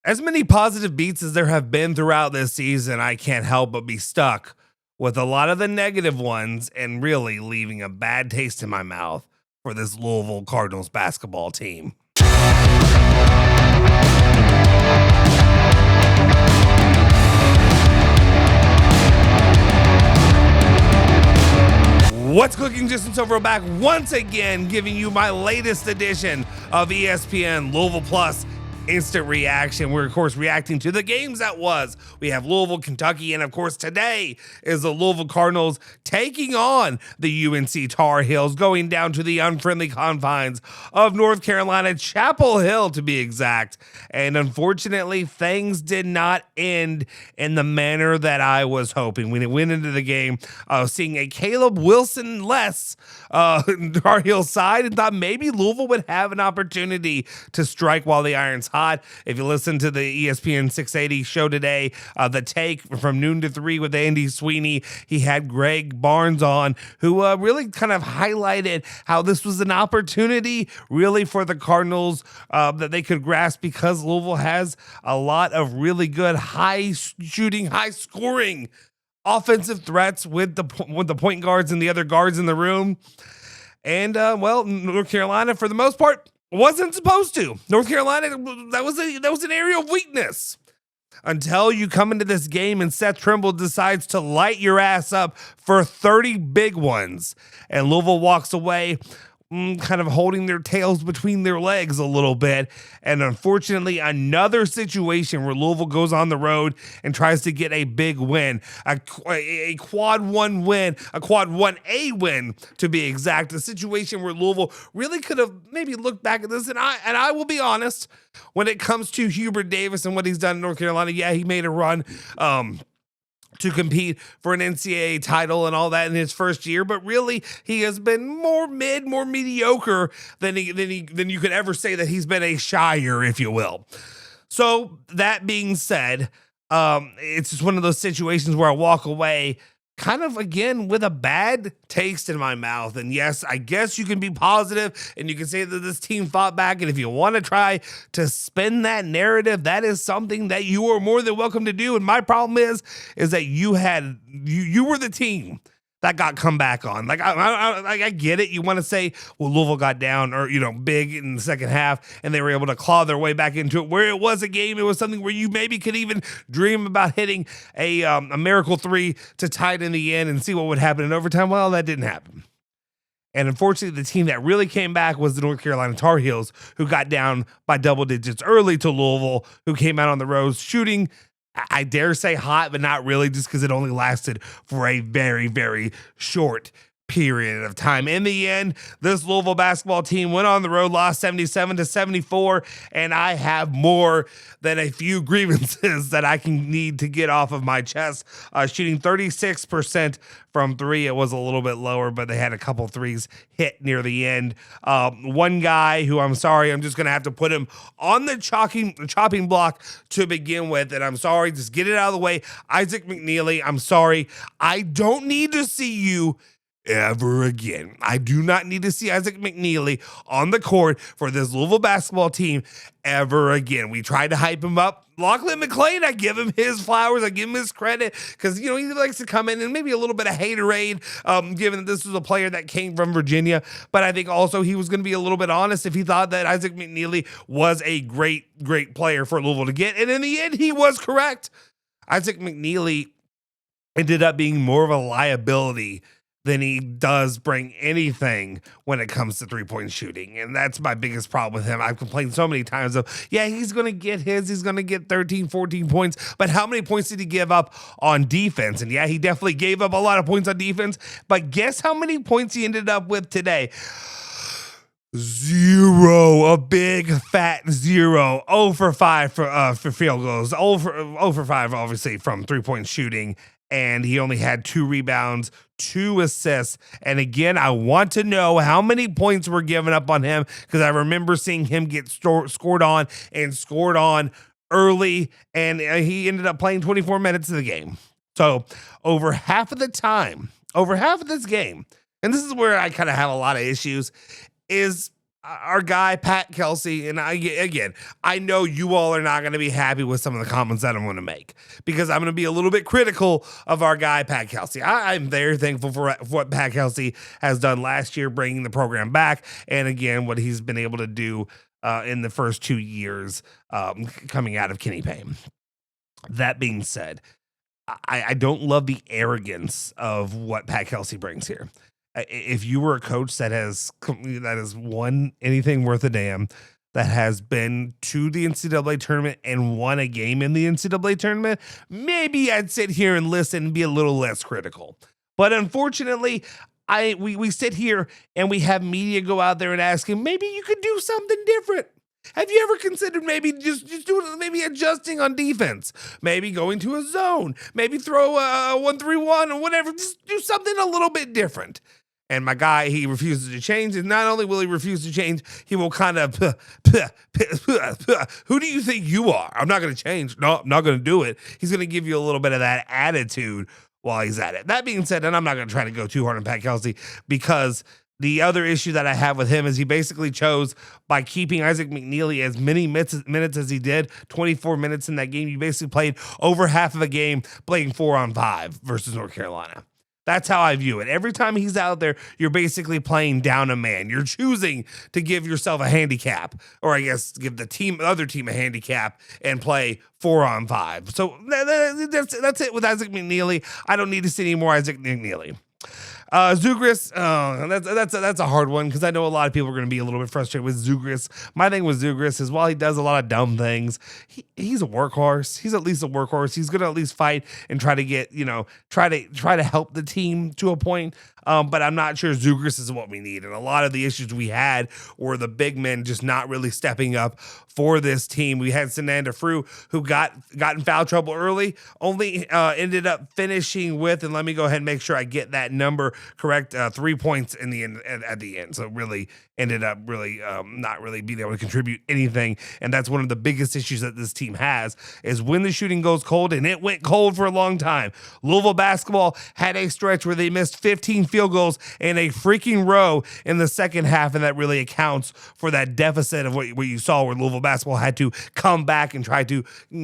As many positive beats as there have been throughout this season, I can't help but be stuck with a lot of the negative ones and really leaving a bad taste in my mouth for this Louisville Cardinals basketball team. What's cooking? Justin Soforo back once again, giving you my latest edition of ESPN Louisville Plus Instant Reaction. We're, of course, reacting to the games that was. We have Louisville, Kentucky, and, of course, today is the Louisville Cardinals taking on the UNC Tar Heels, going down to the unfriendly confines of North Carolina, Chapel Hill, to be exact. And, unfortunately, things did not end in the manner that I was hoping. When it went into the game, seeing a Caleb Wilson-less Tar Heel side, and thought maybe Louisville would have an opportunity to strike while the iron's hot. If you listen to the ESPN 680 show today, The Take from noon to 3 with Andy Sweeney, he had Greg Barnes on, who really kind of highlighted how this was an opportunity really for the Cardinals that they could grasp, because Louisville has a lot of really good high shooting, high scoring offensive threats with the point guards and the other guards in the room. And North Carolina, for the most part, wasn't supposed to. North Carolina, that was an area of weakness until you come into this game and Seth Trimble decides to light your ass up for 30 big ones, and Louisville walks away kind of holding their tails between their legs a little bit. And unfortunately, another situation where Louisville goes on the road and tries to get a big win, a quad 1 win, a quad 1A win to be exact. A situation where Louisville really could have maybe looked back at this. And I will be honest, when it comes to Hubert Davis and what he's done in North Carolina, yeah, he made a run to compete for an NCAA title and all that in his first year, but really he has been more mediocre than you could ever say that he's been a Shire, if you will. So that being said, it's just one of those situations where I walk away kind of, again, with a bad taste in my mouth. And yes, I guess you can be positive and you can say that this team fought back. And if you want to try to spin that narrative, that is something that you are more than welcome to do. And my problem is that you were the team that got come back on. Like, I get it. You want to say, well, Louisville got down or, big in the second half and they were able to claw their way back into it, where it was a game. It was something where you maybe could even dream about hitting a miracle three to tie it in the end and see what would happen in overtime. Well, that didn't happen. And unfortunately, the team that really came back was the North Carolina Tar Heels, who got down by double digits early to Louisville, who came out on the road shooting, I dare say hot, but not really, just because it only lasted for a very, very short period of time. In the end, this Louisville basketball team went on the road, lost 77-74, and I have more than a few grievances that I can need to get off of my chest. Shooting 36% from three. It was a little bit lower, but they had a couple threes hit near the end. One guy who, I'm sorry, I'm just going to have to put him on the chopping block to begin with, and I'm sorry, just get it out of the way. Isaac McNeely, I'm sorry. I don't need to see you ever again. I do not need to see Isaac McNeely on the court for this Louisville basketball team ever again. We tried to hype him up. Lachlan McLean, I give him his flowers. I give him his credit because, he likes to come in and maybe a little bit of haterade, given that this was a player that came from Virginia. But I think also he was going to be a little bit honest if he thought that Isaac McNeely was a great player for Louisville to get. And in the end, he was correct. Isaac McNeely ended up being more of a liability than he does bring anything when it comes to three-point shooting. And that's my biggest problem with him. I've complained so many times of, yeah, he's going to get he's going to get 13, 14 points, but how many points did he give up on defense? And yeah, he definitely gave up a lot of points on defense, but guess how many points he ended up with today? 0, a big fat 0. 0 for 5 for field goals. 0 for 5, obviously, from three-point shooting. And he only had 2 rebounds, 2 assists. And again, I want to know how many points were given up on him, because I remember seeing him get scored on early, and he ended up playing 24 minutes of the game. So over half of the time, over half of this game, and this is where I kind of have a lot of issues, is our guy Pat Kelsey, and I know you all are not going to be happy with some of the comments that I'm going to make because I'm going to be a little bit critical of our guy Pat Kelsey. I'm very thankful for what Pat Kelsey has done last year, bringing the program back, and again what he's been able to do in the first 2 years coming out of Kenny Payne. That being said, I don't love the arrogance of what Pat Kelsey brings here. If you were a coach that has won anything worth a damn, that has been to the NCAA tournament and won a game in the NCAA tournament, maybe I'd sit here and listen and be a little less critical. But unfortunately, we sit here and we have media go out there and ask him, maybe you could do something different. Have you ever considered maybe just doing maybe adjusting on defense, maybe going to a zone, maybe throw a 1-3-1 or whatever, just do something a little bit different? And my guy, he refuses to change. And not only will he refuse to change, he will kind of, who do you think you are? I'm not going to change. No, I'm not going to do it. He's going to give you a little bit of that attitude while he's at it. That being said, and I'm not going to try to go too hard on Pat Kelsey because the other issue that I have with him is he basically chose, by keeping Isaac McNeely as many minutes as he did, 24 minutes in that game, you basically played over half of a game playing 4-on-5 versus North Carolina. That's how I view it. Every time he's out there, you're basically playing down a man. You're choosing to give yourself a handicap, or I guess give the other team a handicap and play 4-on-5. So that's it with Isaac McNeely. I don't need to see any more Isaac McNeely. Zugris, that's a hard one because I know a lot of people are going to be a little bit frustrated with Zugris. My thing with Zugris is while he does a lot of dumb things, he's a workhorse. He's at least a workhorse. He's going to at least fight and try to get, try to help the team to a point. But I'm not sure Zugris is what we need. And a lot of the issues we had were the big men just not really stepping up for this team. We had Sananda Frew, who got in foul trouble early, only ended up finishing with, and let me go ahead and make sure I get that number correct, 3 points in the end at the end. So really ended up not really being able to contribute anything. And that's one of the biggest issues that this team has is when the shooting goes cold, and it went cold for a long time. Louisville Basketball had a stretch where they missed 15 field goals in a freaking row in the second half, and that really accounts for that deficit of what you saw where Louisville Basketball had to come back and try to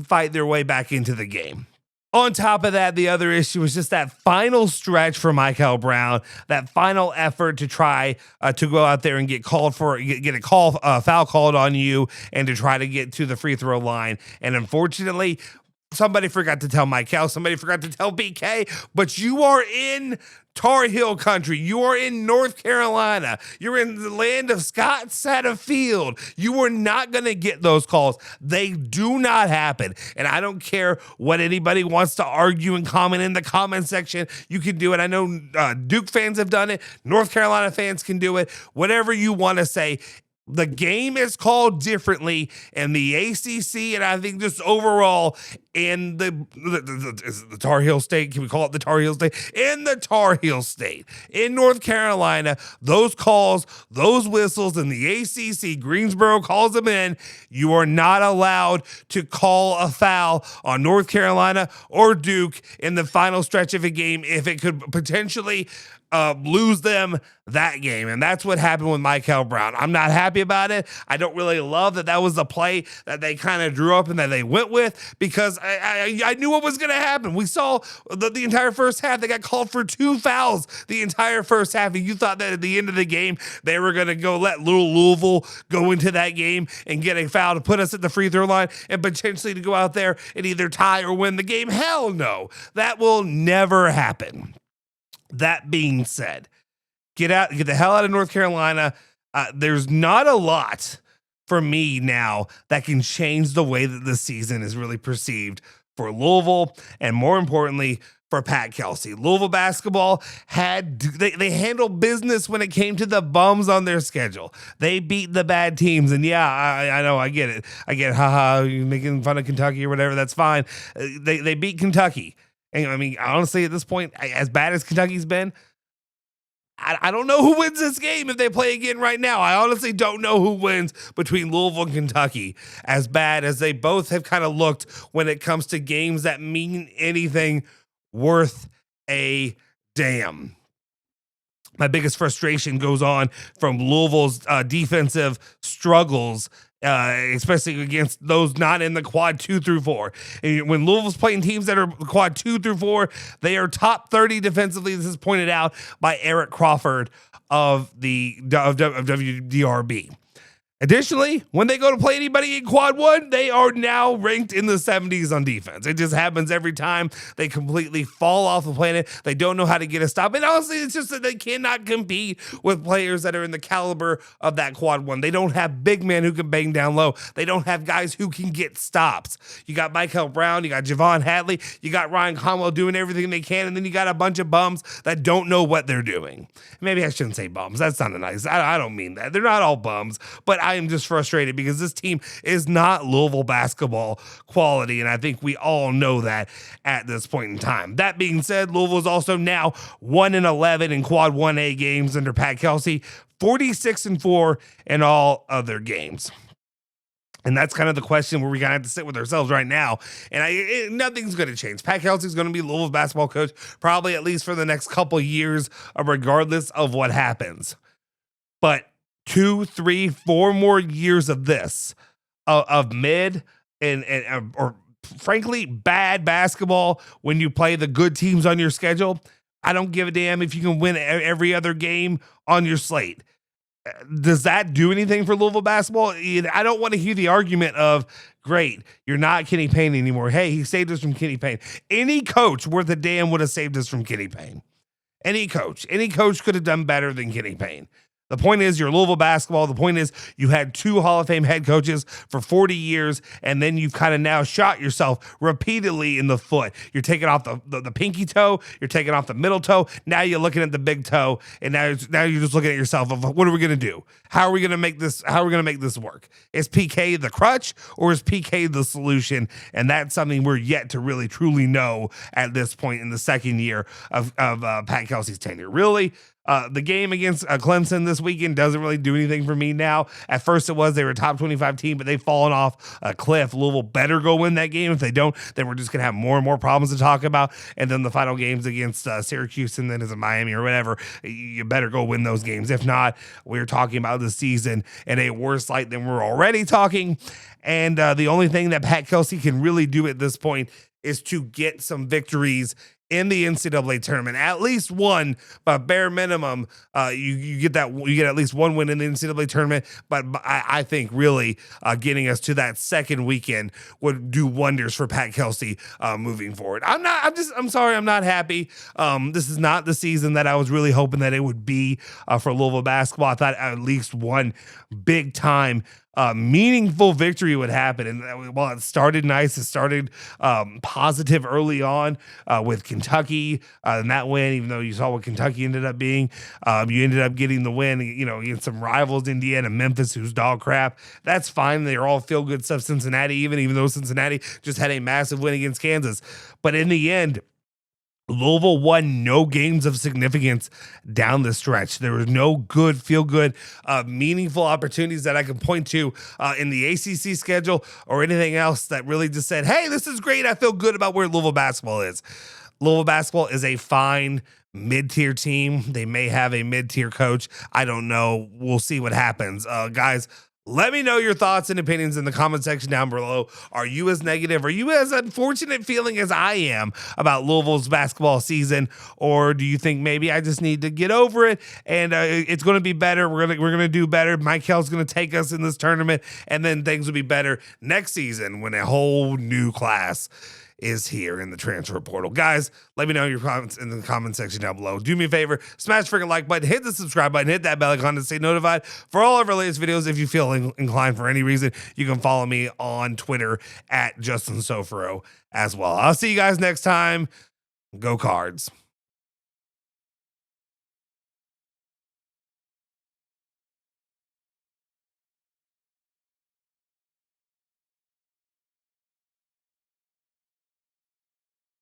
fight their way back into the game. On top of that, the other issue was just that final stretch for Michael Brown, that final effort to try to go out there and get called for, get a foul called on you, and to try to get to the free throw line. And unfortunately, somebody forgot to tell Michael, somebody forgot to tell BK, but you are in Tar Heel country. You are in North Carolina. You're in the land of Scott Satterfield. You are not going to get those calls. They do not happen. And I don't care what anybody wants to argue and comment in the comment section. You can do it. I know Duke fans have done it. North Carolina fans can do it. Whatever you want to say. The game is called differently in the ACC, and I think just overall in the Tar Heel State. Can we call it the Tar Heel State? In the Tar Heel State, in North Carolina, those calls, those whistles in the ACC, Greensboro calls them in. You are not allowed to call a foul on North Carolina or Duke in the final stretch of a game if it could potentially lose them that game. And that's what happened with Michael Brown. I'm not happy about it. I don't really love that was the play that they kind of drew up and that they went with, because I knew what was going to happen. We saw the entire first half. They got called for 2 fouls the entire first half. And you thought that at the end of the game, they were going to go let Louisville go into that game and get a foul to put us at the free throw line and potentially to go out there and either tie or win the game. Hell no. That will never happen. That being said, get the hell out of North Carolina. There's not a lot for me now that can change the way that the season is really perceived for Louisville, and more importantly, for Pat Kelsey. Louisville Basketball they handled business when it came to the bums on their schedule. They beat the bad teams, and yeah, I know, I get it. Haha, you're making fun of Kentucky or whatever. That's fine. They beat Kentucky. And I mean, honestly, at this point, as bad as Kentucky's been, I don't know who wins this game if they play again right now. I honestly don't know who wins between Louisville and Kentucky, as bad as they both have kind of looked when it comes to games that mean anything worth a damn. My biggest frustration goes on from Louisville's defensive struggles, especially against those not in the quad 2 through 4. And when Louisville's playing teams that are quad 2 through 4, they are top 30 defensively. This is pointed out by Eric Crawford of WDRB. Additionally, when they go to play anybody in quad 1, they are now ranked in the 70s on defense. It just happens every time. They completely fall off the planet. They don't know how to get a stop. And honestly, it's just that they cannot compete with players that are in the caliber of that quad 1. They don't have big men who can bang down low. They don't have guys who can get stops. You got Michael Brown, you got Javon Hadley, you got Ryan Conwell doing everything they can, and then you got a bunch of bums that don't know what they're doing. Maybe I shouldn't say bums. That's not nice. I don't mean that. They're not all bums, but I am just frustrated because this team is not Louisville basketball quality, and I think we all know that at this point in time. That being said, Louisville is also now 1-11 in quad 1A games under Pat Kelsey, 46-4 in all other games. And that's kind of the question where we gotta have to sit with ourselves right now. And nothing's going to change. Pat Kelsey's going to be Louisville's basketball coach probably at least for the next couple years, regardless of what happens. But 2, 3, 4 more years of this, of mid or frankly bad basketball when you play the good teams on your schedule. I don't give a damn if you can win every other game on your slate. Does that do anything for Louisville basketball? I don't want to hear the argument of, great, you're not Kenny Payne anymore. Hey, he saved us from Kenny Payne. Any coach worth a damn would have saved us from Kenny Payne. Any coach could have done better than Kenny Payne. The point is, you're Louisville basketball. The point is, you had 2 Hall of Fame head coaches for 40 years, and then you've kind of now shot yourself repeatedly in the foot. You're taking off the pinky toe. You're taking off the middle toe. Now you're looking at the big toe, and now you're just looking at yourself of, what are we going to do? How are we going to make this? How are we going to make this work? Is PK the crutch, or is PK the solution? And that's something we're yet to really truly know at this point in the second year of Pat Kelsey's tenure. Really. The game against Clemson this weekend doesn't really do anything for me now. At first it was, they were a top 25 team, but they've fallen off a cliff. Louisville better go win that game. If they don't, then we're just going to have more and more problems to talk about. And then the final games against Syracuse and then is it Miami or whatever, you better go win those games. If not, we're talking about the season in a worse light than we're already talking. And the only thing that Pat Kelsey can really do at this point is to get some victories in the NCAA tournament, at least one, but bare minimum, you get at least one win in the NCAA tournament. But I think really getting us to that second weekend would do wonders for Pat Kelsey moving forward. I'm sorry, I'm not happy. This is not the season that I was really hoping that it would be for Louisville basketball. I thought at least one big time meaningful victory would happen. And while it started nice, it started positive early on with Kentucky and that win, even though you saw what Kentucky ended up being. You ended up getting the win, against some rivals, Indiana, Memphis, who's dog crap. That's fine. They're all feel good stuff. Cincinnati, even though Cincinnati just had a massive win against Kansas. But in the end, Louisville won no games of significance down the stretch. There was no good, feel-good, meaningful opportunities that I can point to in the ACC schedule or anything else that really just said, hey, this is great. I feel good about where Louisville basketball is. Louisville basketball is a fine mid-tier team. They may have a mid-tier coach. I don't know. We'll see what happens. Guys, let me know your thoughts and opinions in the comment section down below. Are you as negative? Are you as unfortunate feeling as I am about Louisville's basketball season? Or do you think maybe I just need to get over it and it's going to be better? We're gonna do better. Mike Hill's going to take us in this tournament, and then things will be better next season when a whole new class is here in the transfer portal. Guys, let me know your comments in the comment section down below. Do me a favor, smash the freaking like button, hit the subscribe button, hit that bell icon to stay notified for all of our latest videos. If you feel inclined for any reason, you can follow me on Twitter at Justin Soforo as well. I'll see you guys next time. Go Cards.